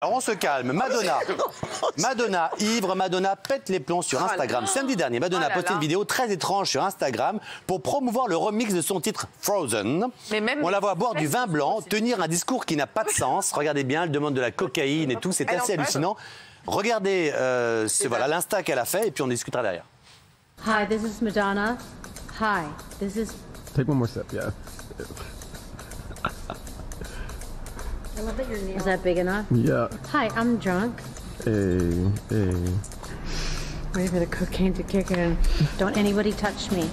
Alors on se calme, Madonna, ivre, Madonna pète les plombs sur Instagram. Samedi dernier, Madonna a posté une vidéo très étrange sur Instagram pour promouvoir le remix de son titre Frozen. On la voit boire du vin blanc, tenir un discours qui n'a pas de sens. Regardez bien, elle demande de la cocaïne et tout, c'est assez hallucinant. Regardez voilà l'insta qu'elle a fait et puis on discutera derrière. Hi, this is Madonna. Hi, this is... Take one more sip, yeah. Is that big enough? Yeah. Hi, I'm drunk. Hey. Ready for the cocaine to kick in. Don't anybody touch me.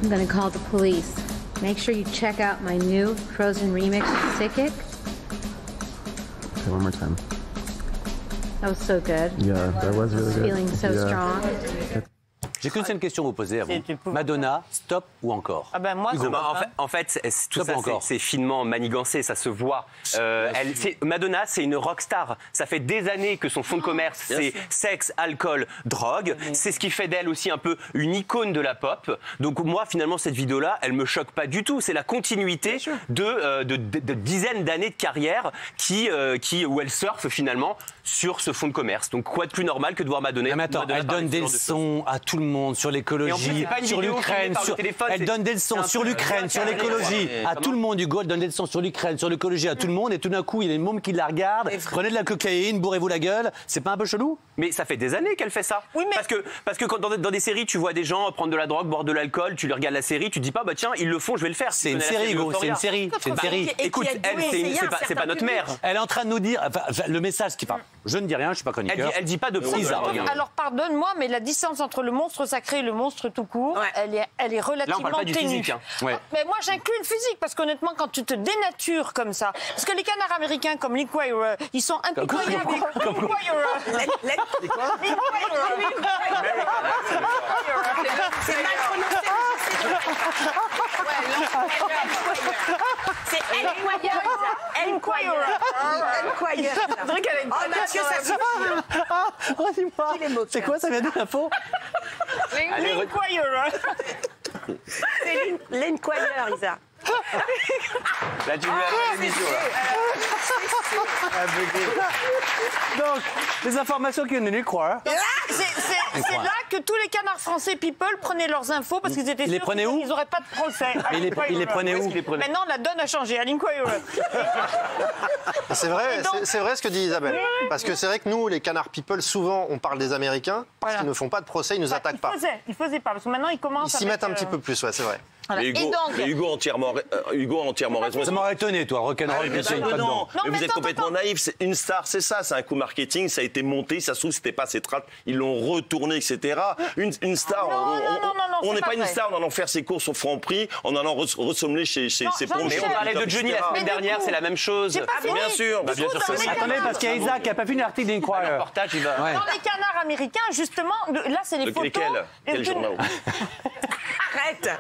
I'm gonna call the police. Make sure you check out my new Frozen remix of Sickick. Okay, one more time. That was so good. Yeah, that was really good. Feeling so strong. J'ai qu'une seule question à vous poser à vous. Madonna, stop ou encore? Ah ben moi, en fait, tout ça, c'est finement manigancé, ça se voit. Madonna, c'est une rockstar. Ça fait des années que son fonds de commerce, c'est sexe, alcool, drogue. C'est ce qui fait d'elle aussi un peu une icône de la pop. Donc moi, finalement, cette vidéo-là, elle me choque pas du tout. C'est la continuité de dizaines d'années de carrière où elle surfe finalement sur ce fonds de commerce. Donc quoi de plus normal que de voir Madonna? Mais attends, elle donne des leçons à tout le monde sur l'écologie, sur l'Ukraine. Elle donne des leçons sur l'Ukraine, sur l'écologie à tout le monde. Hugo, elle donne des leçons sur l'Ukraine, sur l'écologie à tout le monde. Et tout d'un coup, il y a une môme qui la regarde. Prenez de la cocaïne, bourrez-vous la gueule. C'est pas un peu chelou? Mais ça fait des années qu'elle fait ça. Oui, mais... Parce que quand dans des séries, tu vois des gens prendre de la drogue, boire de l'alcool, tu les regardes la série, tu te dis pas, bah tiens, ils le font, je vais le faire. C'est une série, Hugo, c'est une série. Écoute, elle, c'est pas notre mère. Elle est en train de nous dire, le message qui parle. Je ne dis rien, je suis pas chroniqueur. Elle dit pas de Isa. Alors pardonne-moi, mais la distance entre le monstre sacré et le monstre tout court, elle est relativement Là, on parle pas du ténue. physique. Mais moi, j'inclus le physique, parce qu'honnêtement, quand tu te dénatures comme ça, parce que les canards américains comme l'Inquirer, ils sont impitoyables. C'est mal prononcé. C'est c'est quoi, ça vient de l'info? C'est l'Inquirer, Isa. Là, tu lui as l'émission, Donc, les informations qui viennent de croire. C'est là que tous les canards français people prenaient leurs infos parce qu'ils étaient sûrs qu'ils n'auraient pas de procès. Ils les prenaient où? Maintenant, la donne a changé à l'Inquirer. C'est vrai ce que dit Isabelle. Parce que c'est vrai que nous, les canards people, souvent, on parle des Américains parce qu'ils ne font pas de procès, ils ne nous attaquent pas. Ils faisaient pas, parce que maintenant, ils commencent à... Ils s'y mettent un petit peu plus, ouais, c'est vrai. Voilà. Mais Hugo entièrement raison. Ça m'aurait étonné, toi, rock'n'roll, bien sûr. Non, mais vous êtes complètement naïf. C'est une star, c'est ça, c'est un coup marketing, ça a été monté, ça se trouve, c'était pas ses traces, ils l'ont retourné, etc. Une star, on n'est pas une star en allant faire ses courses au Franprix, en allant ressommer chez ses pompiers. Mais on parlait de Johnny la semaine dernière, c'est la même chose. Bien sûr. Attendez, parce qu'il y a Isaac qui n'a pas fini l'article d'Inquirer. Dans les canards américains, justement, là, c'est les photos... Quel journal? Arrête.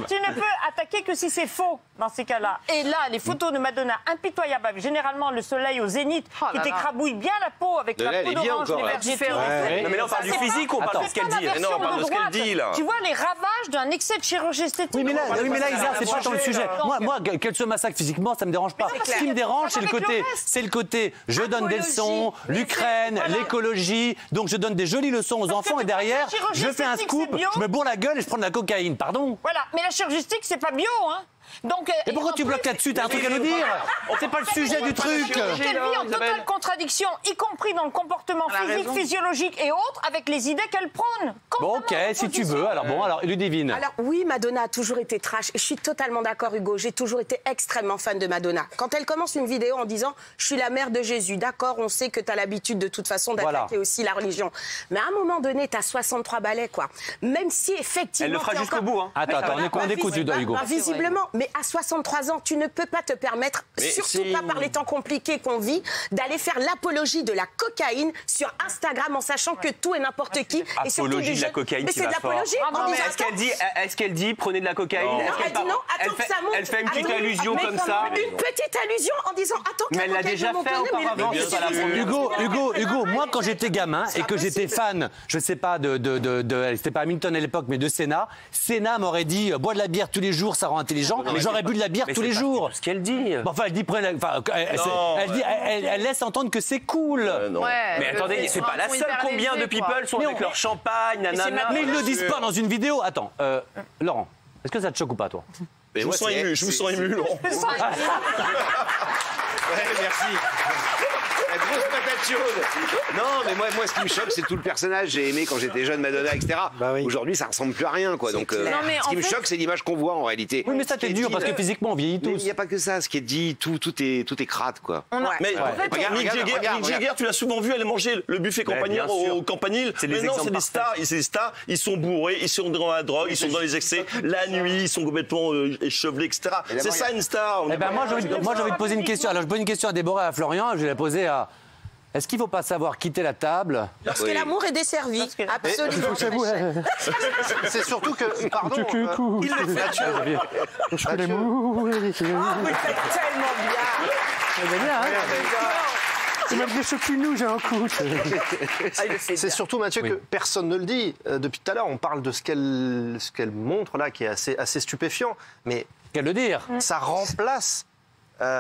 Tu ne peux attaquer que si c'est faux dans ces cas-là. Et là, les photos de Madonna impitoyables, avec généralement le soleil au zénith, qui t'écrabouille bien la peau avec la peau d'orange, les verres différents. Non mais là on parle du physique ou on parle de ce qu'elle dit? Non, on parle de ce qu'elle dit là. Tu vois les ravages d'un excès de chirurgie esthétique. Oui mais là Isa, c'est pas tant le sujet. Moi qu'elle se massacre physiquement, ça me dérange pas. Ce qui me dérange, c'est le côté je donne des leçons, l'Ukraine, l'écologie, donc je donne des jolies leçons aux enfants et derrière, je fais un scoop, je me bourre la gueule et je prends de la cocaïne, pardon. Voilà, mais la chirurgie esthétique, c'est pas bio, hein. Donc, et pourquoi tu bloques là-dessus? T'as un truc à nous dire? C'est pas le sujet du truc. Elle vit en totale contradiction, y compris dans le comportement physique, physiologique et autres, avec les idées qu'elle prône. Bon, ok, si tu veux. Alors Ludivine. Alors oui, Madonna a toujours été trash. Je suis totalement d'accord, Hugo. J'ai toujours été extrêmement fan de Madonna. Quand elle commence une vidéo en disant « Je suis la mère de Jésus », d'accord, on sait que tu as l'habitude de toute façon d'attaquer aussi la religion. Mais à un moment donné, tu as 63 ballets, quoi. Même si effectivement... Elle le fera jusqu'au bout, hein. Attends, on écoute Hugo. Visiblement, mais à 63 ans, tu ne peux pas te permettre, surtout pas par les temps compliqués qu'on vit, d'aller faire l'apologie de la cocaïne sur Instagram en sachant que tout et n'importe qui... Apologie de la cocaïne, mais c'est de l'apologie. Est-ce qu'elle dit prenez de la cocaïne? Non, elle dit non, attends que ça monte. Elle fait une petite allusion comme ça. Une petite allusion en disant attends que mais elle l'a déjà fait auparavant. Hugo, moi quand j'étais gamin et que j'étais fan, je sais pas c'était pas Hamilton à l'époque, mais de Senna m'aurait dit bois de la bière tous les jours, ça rend intelligent. Mais j'aurais bu de la bière tous les jours. Ce qu'elle dit. Enfin, elle dit, elle laisse entendre que c'est cool. Mais attendez, c'est pas la seule. Combien de people sont avec leur champagne, nanana. Mais ils le disent pas dans une vidéo. Attends, Laurent, est-ce que ça te choque ou pas, toi? Je me sens ému, Laurent. Ouais, merci. La grosse patate chaude. Non, mais moi, ce qui me choque, c'est tout le personnage. J'ai aimé quand j'étais jeune, Madonna, etc. Bah oui. Aujourd'hui, ça ressemble plus à rien, quoi. Donc, ce qui me choque, c'est l'image qu'on voit en réalité. Oui, mais ça, t'es dur parce que physiquement, on vieillit tous. Il n'y a pas que ça. Ce qui est dit, tout est crade, quoi. Mais Mick Jagger, tu l'as souvent vu aller manger le buffet Campanile au Campanile. Mais non, c'est des stars. Ils sont bourrés, ils sont dans la drogue, ils sont dans les excès. La nuit, ils sont complètement échevelés, etc. C'est ça une star. Eh ben moi, j'ai envie de poser une question. Alors, je pose une question à Déborah et à Florian. Je vais la poser à. Est-ce qu'il ne faut pas savoir quitter la table lorsque l'amour est desservi? Absolument. C'est surtout que, pardon, il le fait. Je fais l'amour. Tellement bien. Malgré ce pinou, j'ai un coup. C'est surtout, Mathieu, que personne ne le dit. Depuis tout à l'heure, on parle de ce qu'elle montre là, qui est assez stupéfiant. Mais qu'elle le dire, ça remplace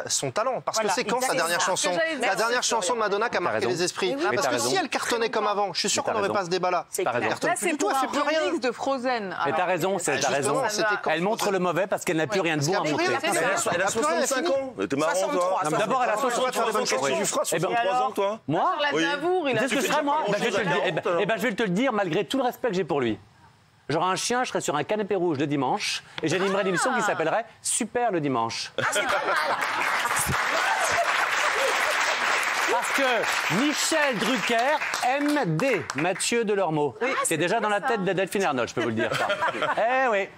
son talent. Parce que c'est quand sa dernière chanson? La dernière chanson de Madonna qui a marqué les esprits. Parce que si elle cartonnait comme avant, je suis sûr qu'on n'aurait pas ce débat-là. T'as raison. Là, c'est pour un remix de Frozen. Mais t'as raison, t'as raison. Elle montre le mauvais parce qu'elle n'a plus rien de bon à montrer. Elle a 65 ans. T'es marrant, toi. D'abord, elle a 63 ans, toi. Moi? Qu'est-ce que ce serait, moi? Je vais te le dire, malgré tout le respect que j'ai pour lui. J'aurais un chien, je serais sur un canapé rouge le dimanche et j'animerais une émission qui s'appellerait Super le dimanche. Parce que Michel Drucker aime Mathieu Delormeau. C'est déjà dans la tête de Delphine Ernold, je peux vous le dire. Eh oui.